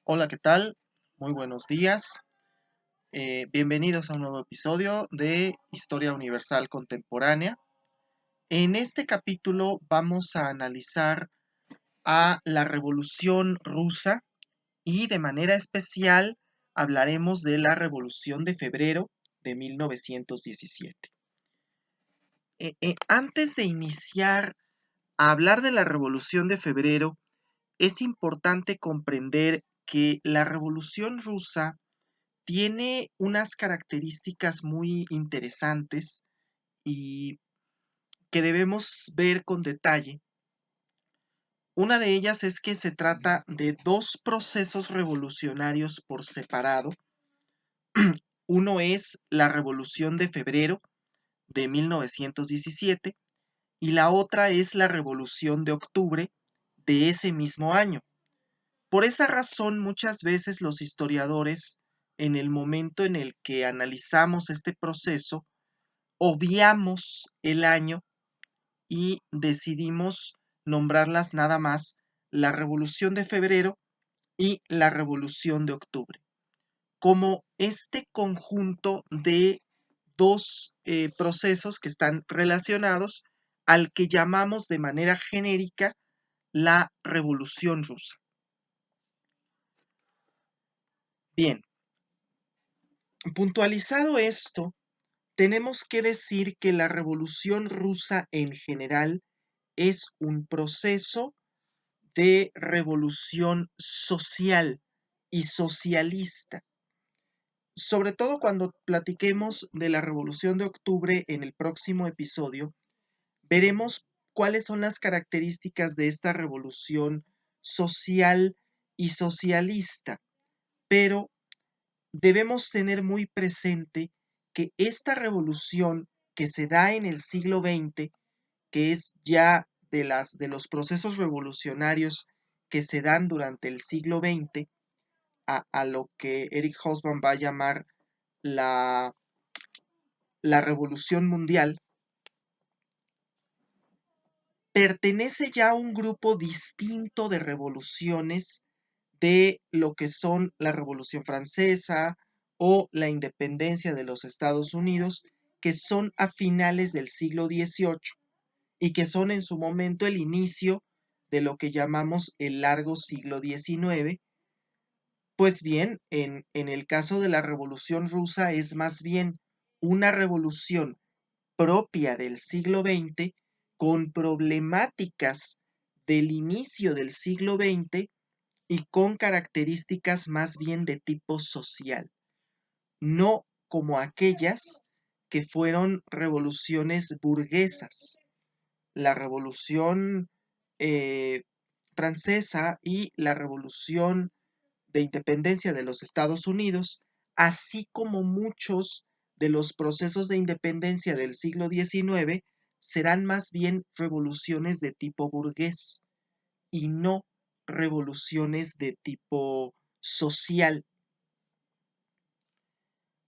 Hola, ¿qué tal? Muy buenos días. Bienvenidos a un nuevo episodio de Historia Universal Contemporánea. En este capítulo vamos a analizar a la Revolución Rusa y de manera especial hablaremos de la Revolución de Febrero de 1917. Antes de iniciar a hablar de la Revolución de Febrero, es importante comprender que la Revolución Rusa tiene unas características muy interesantes y que debemos ver con detalle. Una de ellas es que se trata de dos procesos revolucionarios por separado. Uno es la Revolución de Febrero de 1917 y la otra es la Revolución de Octubre de ese mismo año. Por esa razón, muchas veces los historiadores, en el momento en el que analizamos este proceso, obviamos el año y decidimos nombrarlas nada más la Revolución de Febrero y la Revolución de Octubre, como este conjunto de dos procesos que están relacionados al que llamamos de manera genérica la Revolución Rusa. Bien, puntualizado esto, tenemos que decir que la Revolución Rusa en general es un proceso de revolución social y socialista. Sobre todo cuando platiquemos de la Revolución de Octubre en el próximo episodio, veremos cuáles son las características de esta revolución social y socialista. Pero debemos tener muy presente que esta revolución que se da en el siglo XX, que es ya de los procesos revolucionarios que se dan durante el siglo XX, a lo que Eric Hobsbawm va a llamar la, la revolución mundial, pertenece ya a un grupo distinto de revoluciones de lo que son la Revolución Francesa o la independencia de los Estados Unidos, que son a finales del siglo XVIII y que son en su momento el inicio de lo que llamamos el largo siglo XIX. Pues bien, en el caso de la Revolución Rusa es más bien una revolución propia del siglo XX con problemáticas del inicio del siglo XX y con características más bien de tipo social, no como aquellas que fueron revoluciones burguesas. La Revolución eh, Francesa y la Revolución de Independencia de los Estados Unidos, así como muchos de los procesos de independencia del siglo XIX, serán más bien revoluciones de tipo burgués y no revoluciones de tipo social.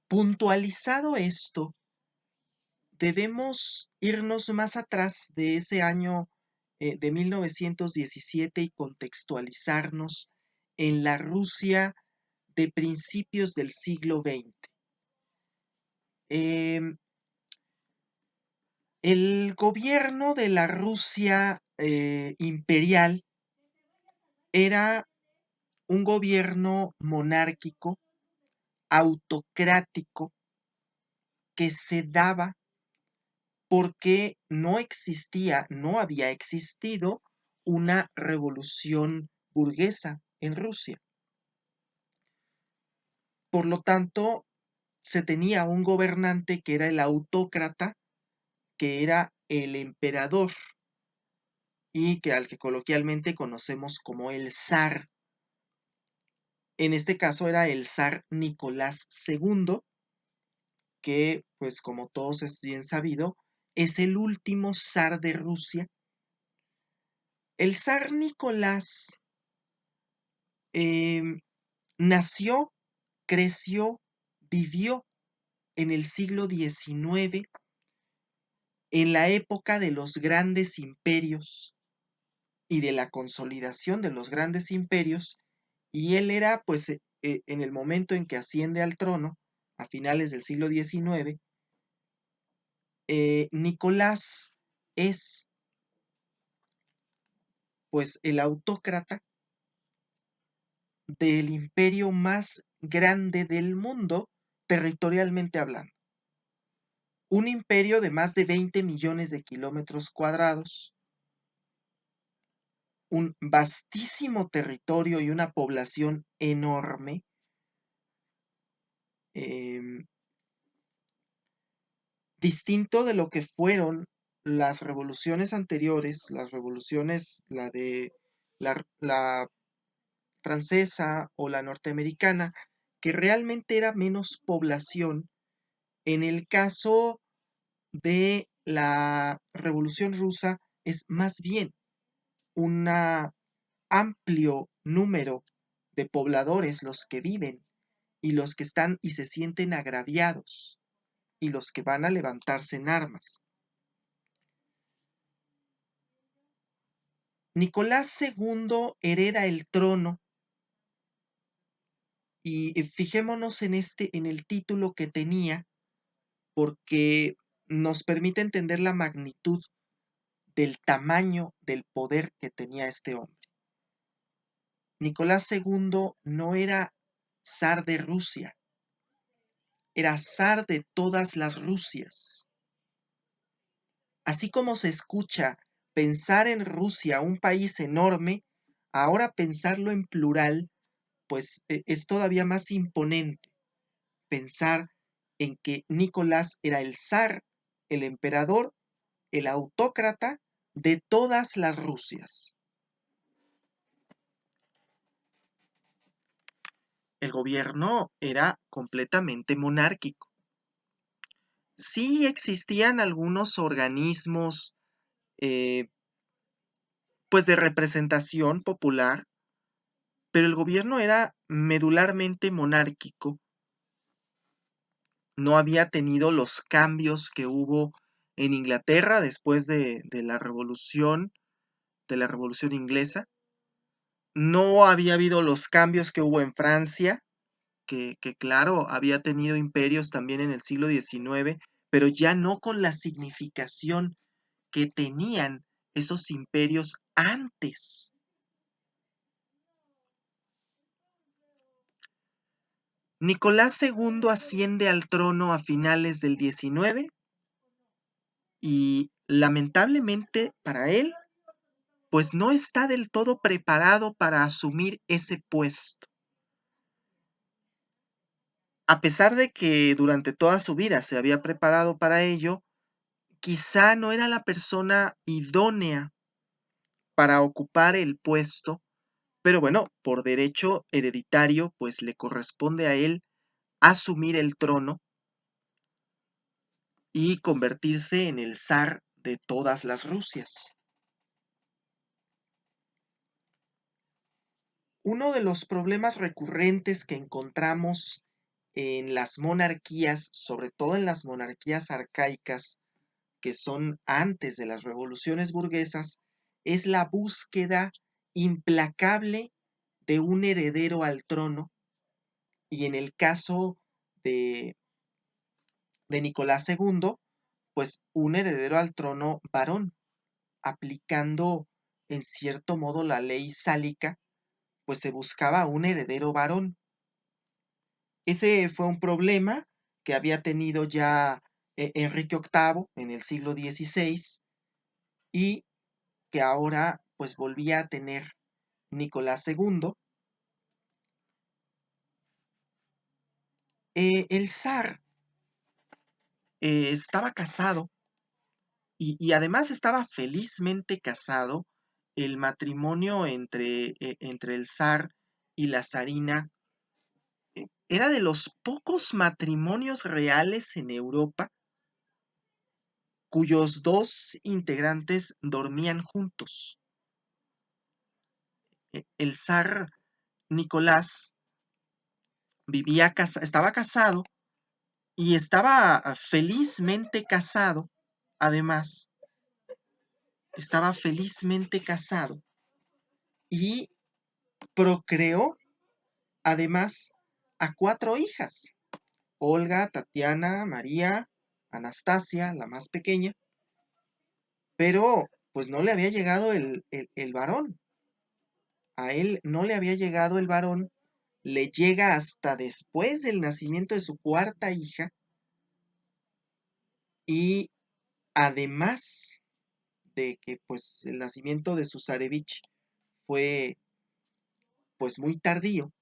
Puntualizado esto, debemos irnos más atrás de ese año de 1917 y contextualizarnos en la Rusia de principios del siglo XX. El gobierno de la Rusia imperial era un gobierno monárquico, autocrático, que se daba porque no había existido una revolución burguesa en Rusia. Por lo tanto, se tenía un gobernante que era el autócrata, que era el emperador y que al que coloquialmente conocemos como el zar. En este caso era el zar Nicolás II, que, pues como todos es bien sabido, es el último zar de Rusia. El zar Nicolás nació, creció, vivió en el siglo XIX, en la época de los grandes imperios y de la consolidación de los grandes imperios, Y él era, pues, en el momento en que asciende al trono, a finales del siglo XIX, Nicolás es, pues, el autócrata del imperio más grande del mundo, territorialmente hablando. Un imperio de más de 20 millones de kilómetros cuadrados, un vastísimo territorio y una población enorme. em, Distinto de lo que fueron las revoluciones anteriores, las revoluciones, la francesa o la norteamericana, que realmente era menos población. En el caso de la revolución rusa es más bien un amplio número de pobladores los que viven y los que están y se sienten agraviados y los que van a levantarse en armas. Nicolás II hereda el trono y fijémonos en el título que tenía, porque nos permite entender la magnitud del tamaño del poder que tenía este hombre. Nicolás II no era zar de Rusia, era zar de todas las Rusias. Así como se escucha pensar en Rusia, un país enorme, ahora pensarlo en plural, pues es todavía más imponente pensar en que Nicolás era el zar, el emperador, el autócrata de todas las Rusias. El gobierno era completamente monárquico. Sí existían algunos organismos, eh, pues de representación popular, pero el gobierno era medularmente monárquico. No había tenido los cambios que hubo en Inglaterra después de la Revolución Inglesa. No había habido los cambios que hubo en Francia, que claro, había tenido imperios también en el siglo XIX, pero ya no con la significación que tenían esos imperios antes. Nicolás II asciende al trono a finales del XIX y lamentablemente para él, pues no está del todo preparado para asumir ese puesto. A pesar de que durante toda su vida se había preparado para ello, quizá no era la persona idónea para ocupar el puesto, pero bueno, por derecho hereditario, pues le corresponde a él asumir el trono y convertirse en el zar de todas las Rusias. Uno de los problemas recurrentes que encontramos en las monarquías, sobre todo en las monarquías arcaicas, que son antes de las revoluciones burguesas, es la búsqueda implacable de un heredero al trono, y en el caso de, de Nicolás II, pues un heredero al trono varón, aplicando en cierto modo la ley sálica, pues se buscaba un heredero varón. Ese fue un problema que había tenido ya Enrique VIII en el siglo XVI y que ahora pues volvía a tener Nicolás II. El zar estaba casado y además estaba felizmente casado. El matrimonio entre el zar y la zarina era de los pocos matrimonios reales en Europa cuyos dos integrantes dormían juntos. El zar Nicolás estaba casado y estaba felizmente casado, además, estaba felizmente casado y procreó además a 4 hijas: Olga, Tatiana, María, Anastasia, la más pequeña, pero pues no le había llegado el varón. A él no le había llegado el varón, le llega hasta después del nacimiento de su cuarta hija, y además de que pues el nacimiento de su zarevich fue pues muy tardío,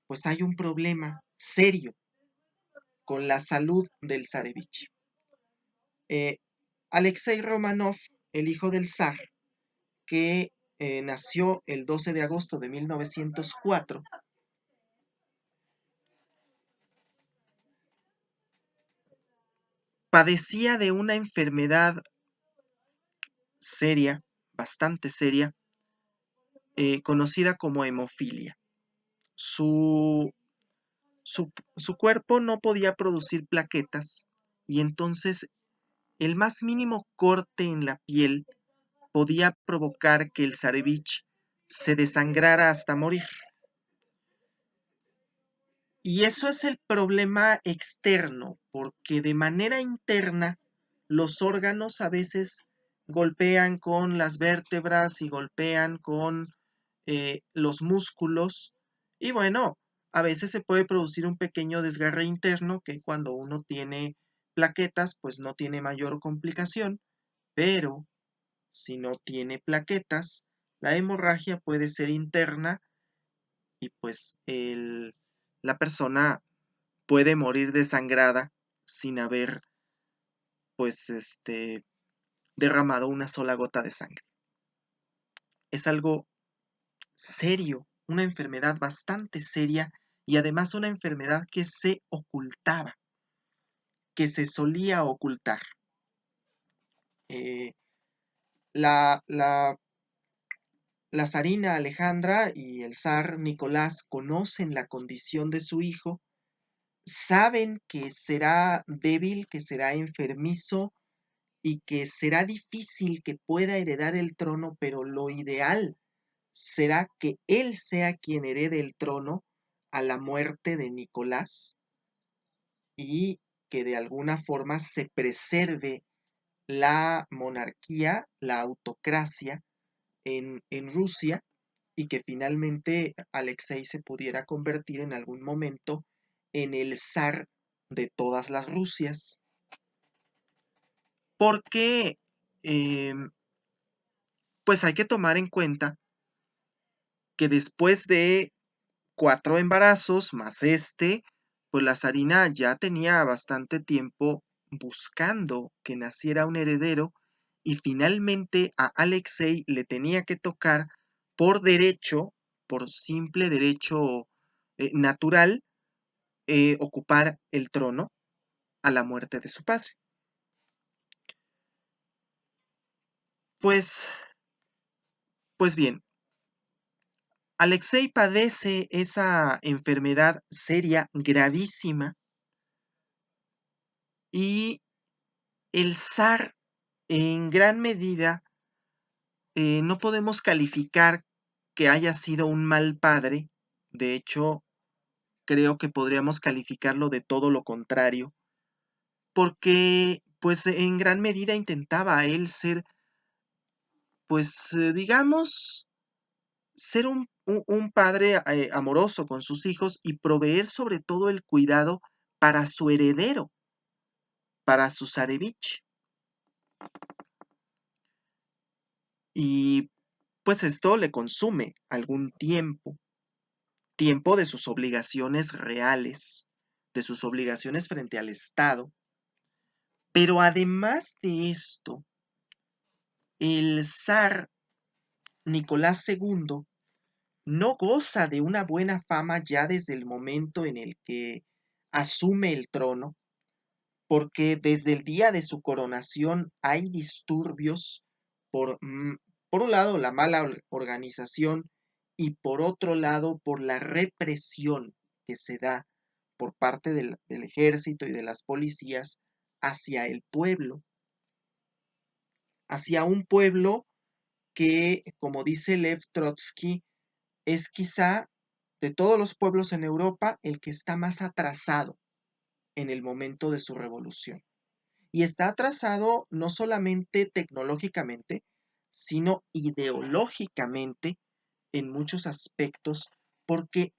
pues hay un problema serio con la salud del zarevich. Alexei Romanov, el hijo del zar, que nació el 12 de agosto de 1904, padecía de una enfermedad seria, bastante seria, conocida como hemofilia. Su, su cuerpo no podía producir plaquetas, y entonces el más mínimo corte en la piel podía provocar que el zarevich se desangrara hasta morir. Y eso es el problema externo, porque de manera interna los órganos a veces golpean con las vértebras y golpean con los músculos. Y bueno, a veces se puede producir un pequeño desgarre interno que cuando uno tiene plaquetas, pues no tiene mayor complicación, pero si no tiene plaquetas, la hemorragia puede ser interna y pues la persona puede morir desangrada sin haber pues derramado una sola gota de sangre. Es algo serio, una enfermedad bastante seria, y además una enfermedad que se ocultaba, que se solía ocultar. Eh, la zarina Alejandra y el zar Nicolás conocen la condición de su hijo, saben que será débil, que será enfermizo y que será difícil que pueda heredar el trono, pero lo ideal será que él sea quien herede el trono a la muerte de Nicolás, y que de alguna forma se preserve la monarquía, la autocracia en Rusia, y que finalmente Alexei se pudiera convertir en algún momento en el zar de todas las Rusias. Porque pues hay que tomar en cuenta que después de 4 embarazos más pues la zarina ya tenía bastante tiempo buscando que naciera un heredero, y finalmente a Alexei le tenía que tocar por derecho, por simple derecho natural, ocupar el trono a la muerte de su padre. Pues, pues bien, Alexei padece esa enfermedad seria, gravísima, y el zar en gran medida no podemos calificar que haya sido un mal padre. De hecho, creo que podríamos calificarlo de todo lo contrario, porque pues en gran medida intentaba él ser, pues digamos, ser un padre amoroso con sus hijos y proveer sobre todo el cuidado para su heredero, para su zarevich. Y pues esto le consume algún tiempo, tiempo de sus obligaciones reales, de sus obligaciones frente al Estado. Pero además de esto, el zar Nicolás II no goza de una buena fama ya desde el momento en el que asume el trono, porque desde el día de su coronación hay disturbios por, por un lado, la mala organización, y por otro lado, por la represión que se da por parte del ejército y de las policías hacia el pueblo, hacia un pueblo que, como dice Lev Trotsky, es quizá de todos los pueblos en Europa, el que está más atrasado en el momento de su revolución. Y está atrasado no solamente tecnológicamente, sino ideológicamente en muchos aspectos, porque,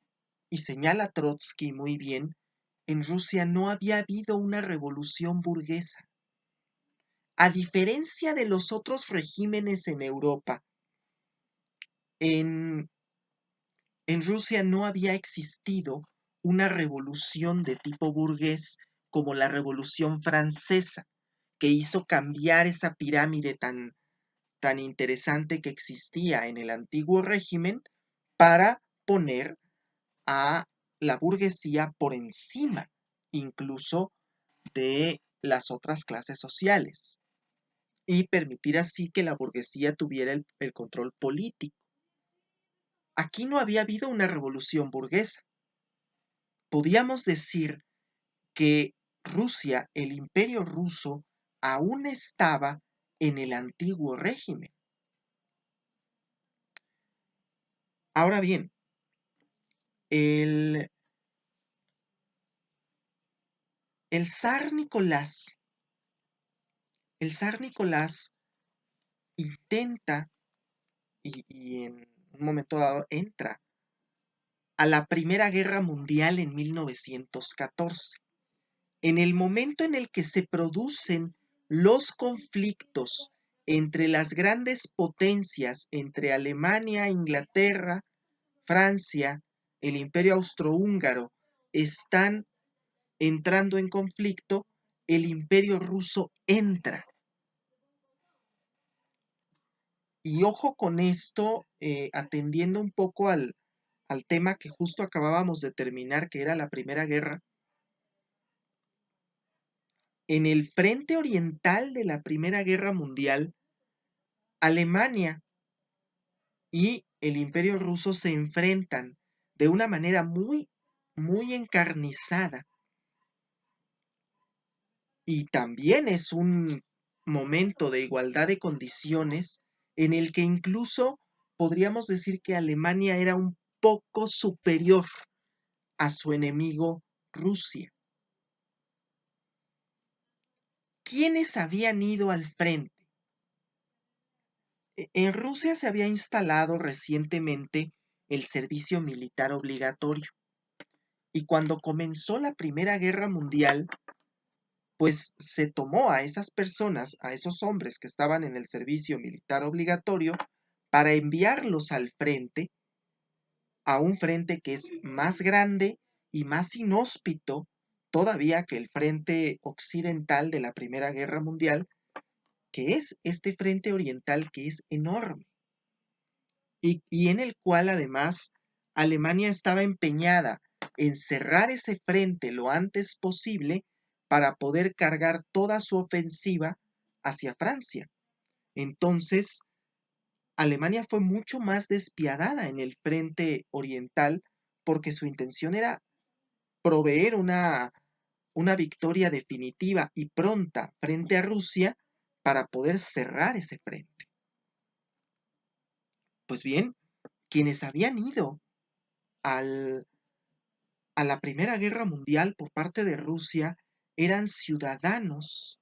y señala Trotsky muy bien, en Rusia no había habido una revolución burguesa. A diferencia de los otros regímenes en Europa, en, en Rusia no había existido una revolución de tipo burgués como la Revolución Francesa, que hizo cambiar esa pirámide tan interesante que existía en el antiguo régimen para poner a la burguesía por encima incluso de las otras clases sociales y permitir así que la burguesía tuviera el control político. Aquí no había habido una revolución burguesa. Podíamos decir que Rusia, el imperio ruso, aún estaba en el antiguo régimen. Ahora bien, el, el zar Nicolás, el zar Nicolás intenta y en un momento dado entra a la Primera Guerra Mundial en 1914. En el momento en el que se producen los conflictos entre las grandes potencias, entre Alemania, Inglaterra, Francia, el Imperio Austrohúngaro, están entrando en conflicto, el Imperio Ruso entra. Y ojo con esto, atendiendo un poco al tema que justo acabábamos de terminar, que era la Primera Guerra. En el frente oriental de la Primera Guerra Mundial, Alemania y el Imperio Ruso se enfrentan de una manera muy encarnizada. Y también es un momento de igualdad de condiciones en el que incluso podríamos decir que Alemania era un poco superior a su enemigo Rusia. ¿Quiénes habían ido al frente? En Rusia se había instalado recientemente el servicio militar obligatorio. Y cuando comenzó la Primera Guerra Mundial, pues se tomó a esas personas, a esos hombres que estaban en el servicio militar obligatorio, para enviarlos al frente, a un frente que es más grande y más inhóspito todavía que el frente occidental de la Primera Guerra Mundial, que es este frente oriental que es enorme y en el cual además Alemania estaba empeñada en cerrar ese frente lo antes posible para poder cargar toda su ofensiva hacia Francia. Entonces, Alemania fue mucho más despiadada en el frente oriental porque su intención era proveer una victoria definitiva y pronta frente a Rusia para poder cerrar ese frente. Pues bien, quienes habían ido al, a la Primera Guerra Mundial por parte de Rusia eran ciudadanos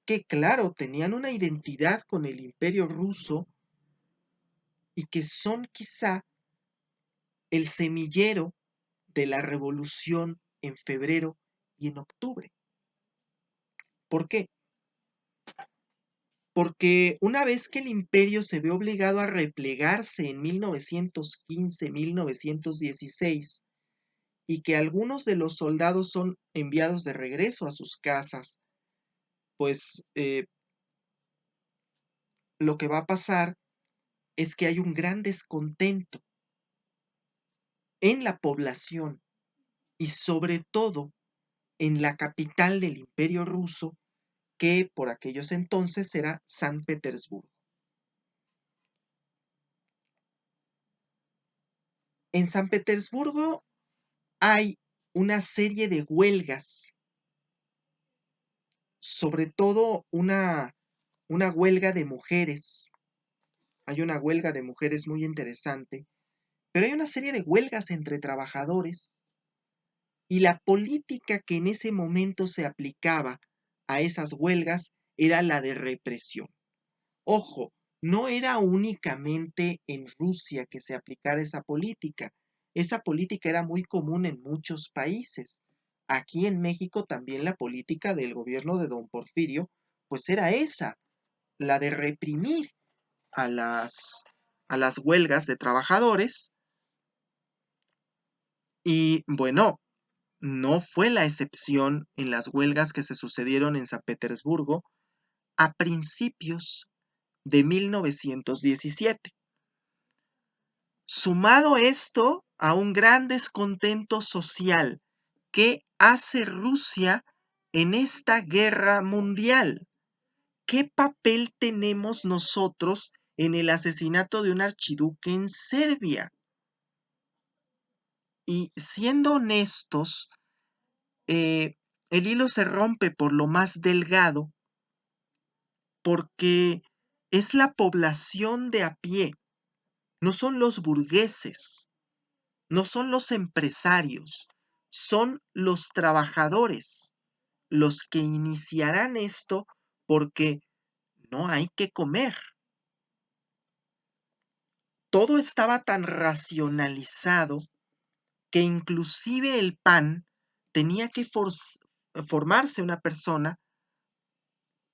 que, claro, tenían una identidad con el Imperio ruso y que son quizá el semillero de la revolución en febrero y en octubre. ¿Por qué? Porque una vez que el imperio se ve obligado a replegarse en 1915-1916 y que algunos de los soldados son enviados de regreso a sus casas, pues lo que va a pasar es que hay un gran descontento en la población y sobre todo en la capital del imperio ruso, que por aquellos entonces era San Petersburgo. En San Petersburgo hay una serie de huelgas, sobre todo una huelga de mujeres. Hay una huelga de mujeres muy interesante Pero hay una serie de huelgas entre trabajadores y la política que en ese momento se aplicaba a esas huelgas era la de represión. Ojo, no era únicamente en Rusia que se aplicara esa política. Esa política era muy común en muchos países. Aquí en México también la política del gobierno de don Porfirio, pues era esa, la de reprimir a las huelgas de trabajadores. Y bueno, no fue la excepción en las huelgas que se sucedieron en San Petersburgo a principios de 1917. Sumado esto a un gran descontento social, ¿qué hace Rusia en esta guerra mundial? ¿Qué papel tenemos nosotros en el asesinato de un archiduque en Serbia? Y siendo honestos, el hilo se rompe por lo más delgado porque es la población de a pie, no son los burgueses, no son los empresarios, son los trabajadores los que iniciarán esto porque no hay que comer. Todo estaba tan racionalizado que inclusive el pan tenía que formarse una persona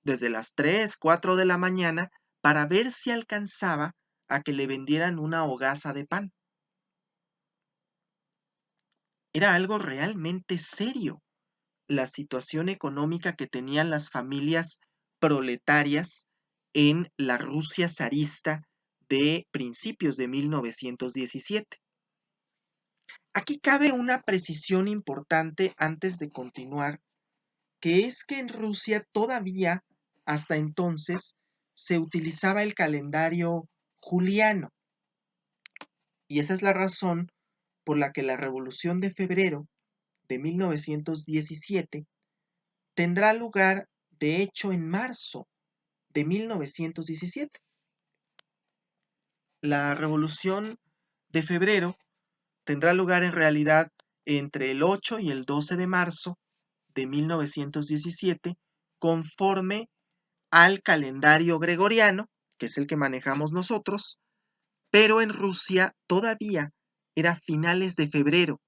desde las 3, 4 de la mañana para ver si alcanzaba a que le vendieran una hogaza de pan. Era algo realmente serio la situación económica que tenían las familias proletarias en la Rusia zarista de principios de 1917. Aquí cabe una precisión importante antes de continuar, que es que en Rusia todavía, hasta entonces, se utilizaba el calendario juliano. Y esa es la razón por la que la Revolución de Febrero de 1917 tendrá lugar, de hecho, en marzo de 1917. La Revolución de Febrero tendrá lugar en realidad entre el 8 y el 12 de marzo de 1917, conforme al calendario gregoriano, que es el que manejamos nosotros, pero en Rusia todavía era finales de febrero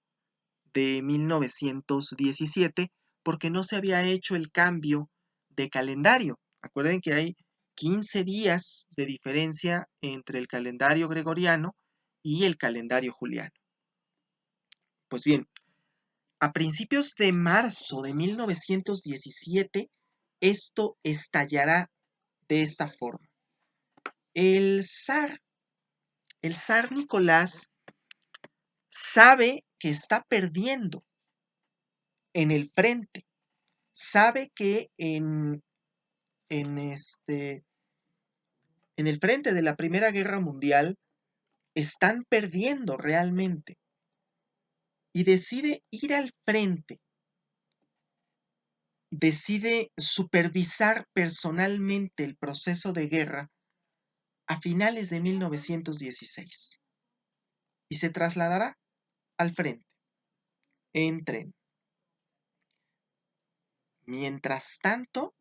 de 1917 porque no se había hecho el cambio de calendario. Acuerden que hay 15 días de diferencia entre el calendario gregoriano y el calendario juliano. Pues bien, a principios de marzo de 1917, esto estallará de esta forma. El zar Nicolás sabe que está perdiendo en el frente, sabe que en, en el frente de la Primera Guerra Mundial están perdiendo realmente y decide ir al frente, decide supervisar personalmente el proceso de guerra a finales de 1916 y se trasladará al frente en tren. Mientras tanto,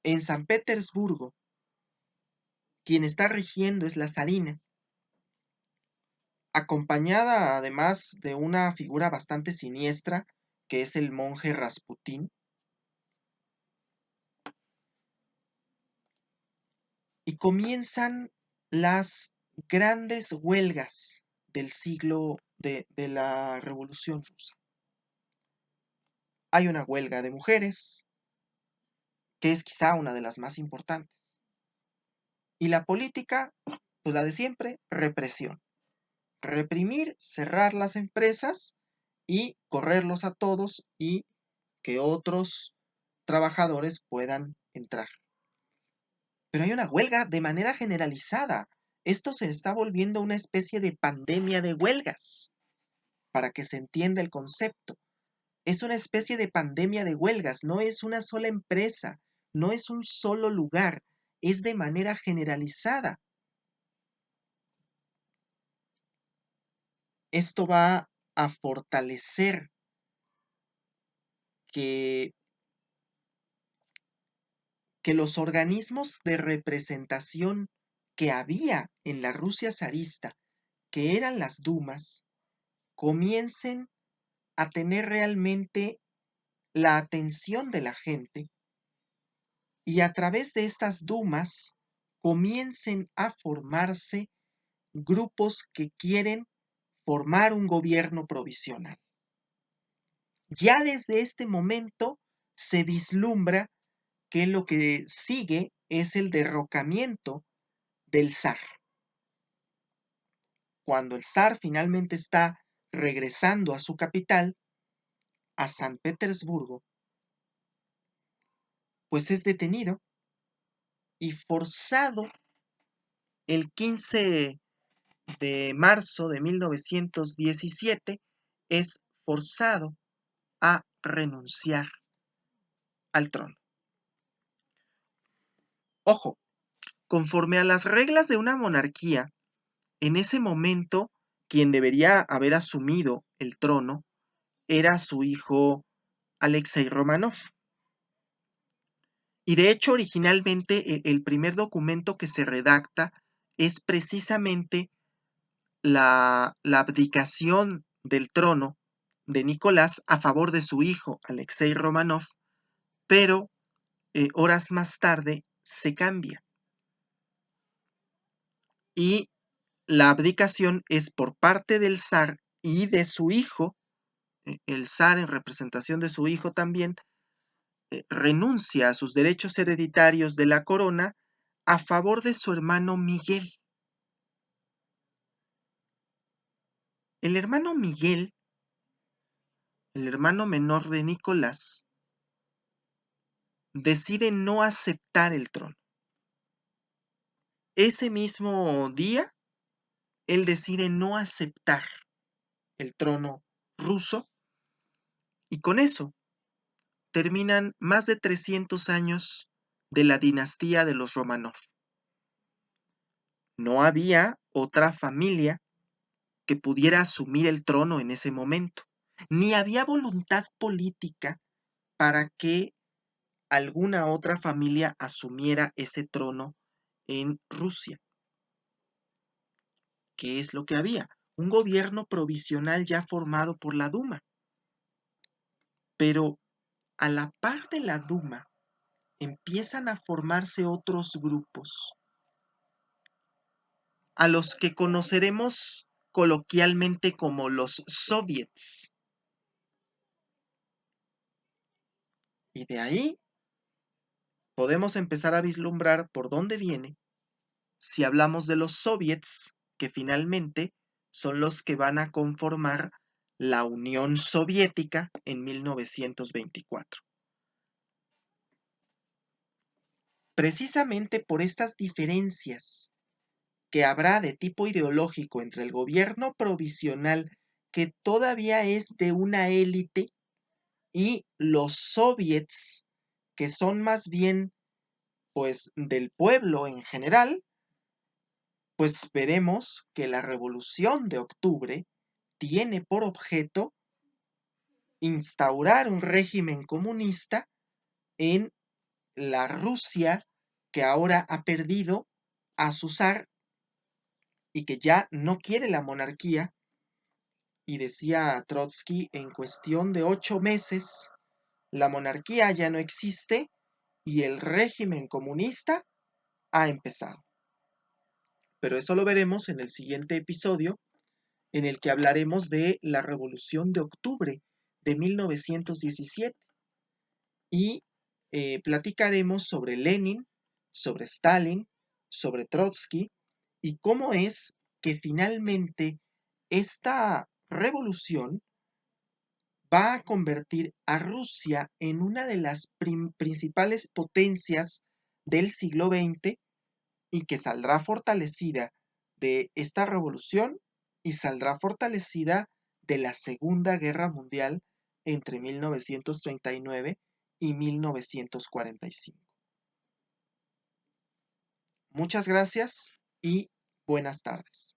en San Petersburgo, quien está rigiendo es la zarina, acompañada además de una figura bastante siniestra, que es el monje Rasputín, y comienzan las grandes huelgas del siglo de la Revolución Rusa. Hay una huelga de mujeres, que es quizá una de las más importantes. Y la política, pues la de siempre, represión. Reprimir, cerrar las empresas y correrlos a todos y que otros trabajadores puedan entrar. Pero hay una huelga de manera generalizada. Esto se está volviendo una especie de pandemia de huelgas, para que se entienda el concepto. Es una especie de pandemia de huelgas, no es una sola empresa, no es un solo lugar, es de manera generalizada. esto va a fortalecer que, que los organismos de representación que había en la Rusia zarista, que eran las dumas, comiencen a tener realmente la atención de la gente y a través de estas dumas comiencen a formarse grupos que quieren formar un gobierno provisional. Ya desde este momento se vislumbra que lo que sigue es el derrocamiento del zar. Cuando el zar finalmente está regresando a su capital, a San Petersburgo, pues es detenido y forzado el 15 de marzo de 1917, es forzado a renunciar al trono. Ojo, conforme a las reglas de una monarquía, en ese momento quien debería haber asumido el trono era su hijo Alexei Romanov. Y de hecho, originalmente el primer documento que se redacta es precisamente la abdicación del trono de Nicolás a favor de su hijo Alexei Romanov, pero horas más tarde se cambia. Y la abdicación es por parte del zar y de su hijo, el zar en representación de su hijo también, renuncia a sus derechos hereditarios de la corona a favor de su hermano Miguel. El hermano Miguel, el hermano menor de Nicolás, decide no aceptar el trono. Ese mismo día, él decide no aceptar el trono ruso y con eso terminan más de 300 años de la dinastía de los Romanov. No había otra familia que pudiera asumir el trono en ese momento, ni había voluntad política para que alguna otra familia asumiera ese trono en Rusia. ¿Qué es lo que había? Un gobierno provisional ya formado por la Duma. Pero a la par de la Duma empiezan a formarse otros grupos, a los que conoceremos coloquialmente como los soviets. Y de ahí podemos empezar a vislumbrar por dónde viene si hablamos de los soviets, que finalmente son los que van a conformar la Unión Soviética en 1924. Precisamente por estas diferencias que habrá de tipo ideológico entre el gobierno provisional, que todavía es de una élite, y los soviets, que son más bien, pues, del pueblo en general, pues veremos que la Revolución de Octubre tiene por objeto instaurar un régimen comunista en la Rusia que ahora ha perdido a su zar y que ya no quiere la monarquía. Y decía Trotsky, en cuestión de 8 meses, la monarquía ya no existe y el régimen comunista ha empezado. Pero eso lo veremos en el siguiente episodio, en el que hablaremos de la Revolución de Octubre de 1917 y platicaremos sobre Lenin, sobre Stalin, sobre Trotsky y cómo es que finalmente esta revolución va a convertir a Rusia en una de las principales potencias del siglo XX y que saldrá fortalecida de esta revolución y saldrá fortalecida de la Segunda Guerra Mundial entre 1939 y 1945. Muchas gracias y buenas tardes.